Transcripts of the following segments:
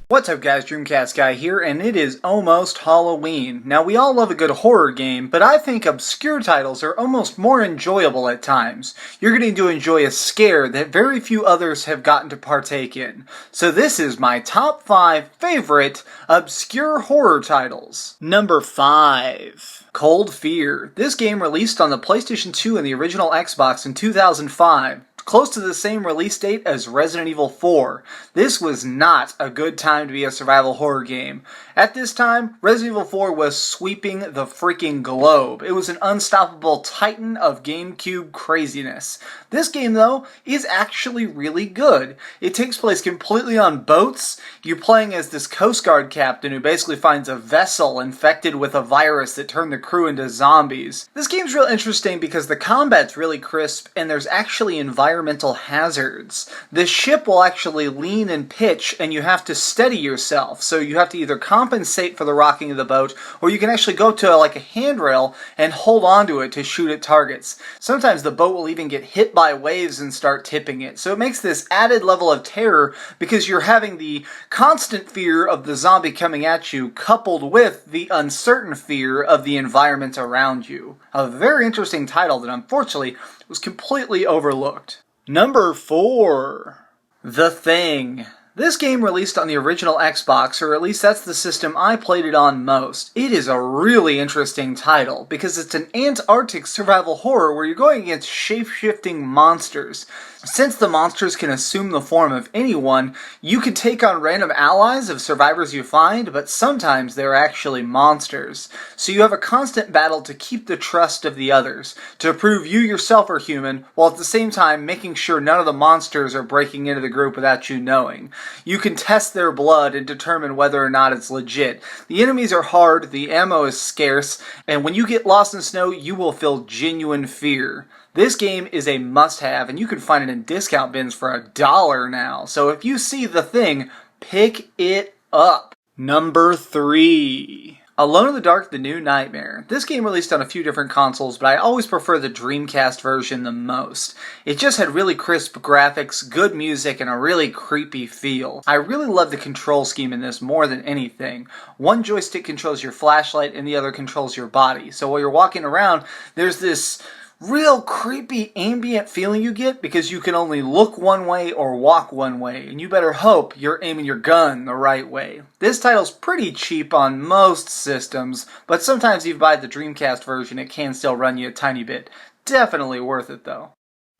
What's up guys, DreamcastGuy here, and it is almost Halloween. Now we all love a good horror game, but I think obscure titles are almost more enjoyable at times. You're getting to enjoy a scare that very few others have gotten to partake in. So this is my top 5 favorite obscure horror titles. Number 5. Cold Fear. This game released on the PlayStation 2 and the original Xbox in 2005. Close to the same release date as Resident Evil 4. This was not a good time to be a survival horror game. At this time, Resident Evil 4 was sweeping the freaking globe. It was an unstoppable titan of GameCube craziness. This game, though, is actually really good. It takes place completely on boats. You're playing as this Coast Guard captain who basically finds a vessel infected with a virus that turned the crew into zombies. This game's real interesting because the combat's really crisp and there's actually environmental hazards. The ship will actually lean and pitch and you have to steady yourself. So you have to either compensate for the rocking of the boat or you can actually go to like a handrail and hold onto it to shoot at targets. Sometimes the boat will even get hit by waves and start tipping it. So it makes this added level of terror because you're having the constant fear of the zombie coming at you coupled with the uncertain fear of the environment around you. A very interesting title that unfortunately was completely overlooked. Number 4. The Thing. This game released on the original Xbox, or at least that's the system I played it on most. It is a really interesting title, because it's an Antarctic survival horror where you're going against shape-shifting monsters. Since the monsters can assume the form of anyone, you can take on random allies of survivors you find, but sometimes they're actually monsters. So you have a constant battle to keep the trust of the others, to prove you yourself are human, while at the same time making sure none of the monsters are breaking into the group without you knowing. You can test their blood and determine whether or not it's legit. The enemies are hard, the ammo is scarce, and when you get lost in snow, you will feel genuine fear. This game is a must-have, and you can find it in discount bins for $1 now. So if you see The Thing, pick it up. Number 3. Alone in the Dark: The New Nightmare. This game released on a few different consoles, but I always prefer the Dreamcast version the most. It just had really crisp graphics, good music, and a really creepy feel. I really love the control scheme in this more than anything. One joystick controls your flashlight and the other controls your body. So while you're walking around, there's this real creepy ambient feeling you get because you can only look one way or walk one way, and you better hope you're aiming your gun the right way. This title's pretty cheap on most systems, but sometimes if you buy the Dreamcast version it can still run you a tiny bit. Definitely worth it though.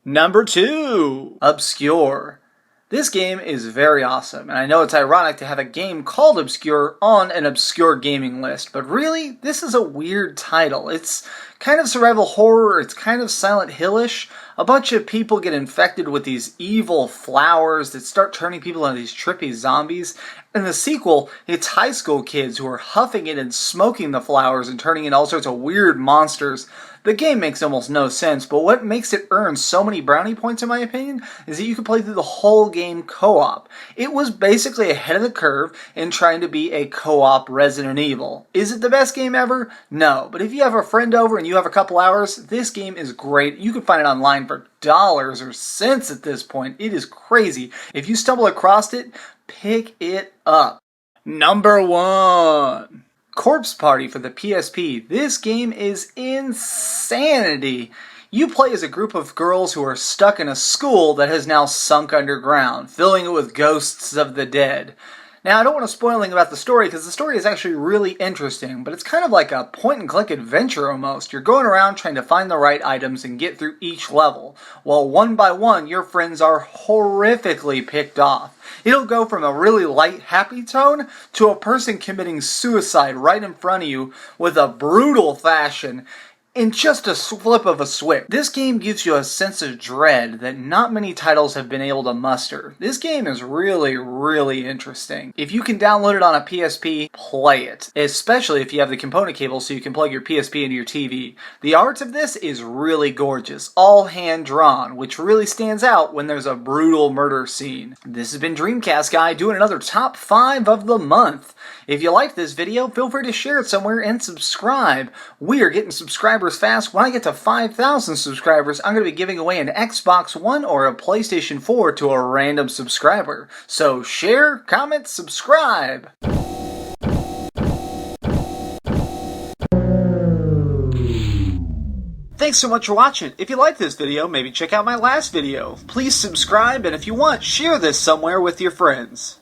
Number 2. Obscure. This game is very awesome, and I know it's ironic to have a game called Obscure on an obscure gaming list, but really, this is a weird title. It's kind of survival horror, it's kind of Silent Hill-ish. A bunch of people get infected with these evil flowers that start turning people into these trippy zombies. In the sequel, it's high school kids who are huffing it and smoking the flowers and turning into all sorts of weird monsters. The game makes almost no sense, but what makes it earn so many brownie points in my opinion is that you can play through the whole game co-op. It was basically ahead of the curve in trying to be a co-op Resident Evil. Is it the best game ever? No, but if you have a friend over and you have a couple hours, this game is great. You can find it online for dollars or cents at this point. It is crazy. If you stumble across it, pick it up. Number 1. Corpse Party for the PSP. This game is insanity. You play as a group of girls who are stuck in a school that has now sunk underground, filling it with ghosts of the dead. Now, I don't want to spoil anything about the story because the story is actually really interesting, but it's kind of like a point-and-click adventure almost. You're going around trying to find the right items and get through each level, while one by one your friends are horrifically picked off. It'll go from a really light, happy tone to a person committing suicide right in front of you with a brutal fashion in just a flip of a switch. This game gives you a sense of dread that not many titles have been able to muster. This game is really, really interesting. If you can download it on a PSP, play it. Especially if you have the component cable so you can plug your PSP into your TV. The art of this is really gorgeous, all hand-drawn, which really stands out when there's a brutal murder scene. This has been DreamcastGuy doing another top 5 of the month. If you liked this video, feel free to share it somewhere and subscribe. We are getting subscribers subscribers fast. When I get to 5,000 subscribers, I'm going to be giving away an Xbox One or a PlayStation 4 to a random subscriber. So share, comment, subscribe! Thanks so much for watching. If you liked this video, maybe check out my last video. Please subscribe, and if you want, share this somewhere with your friends.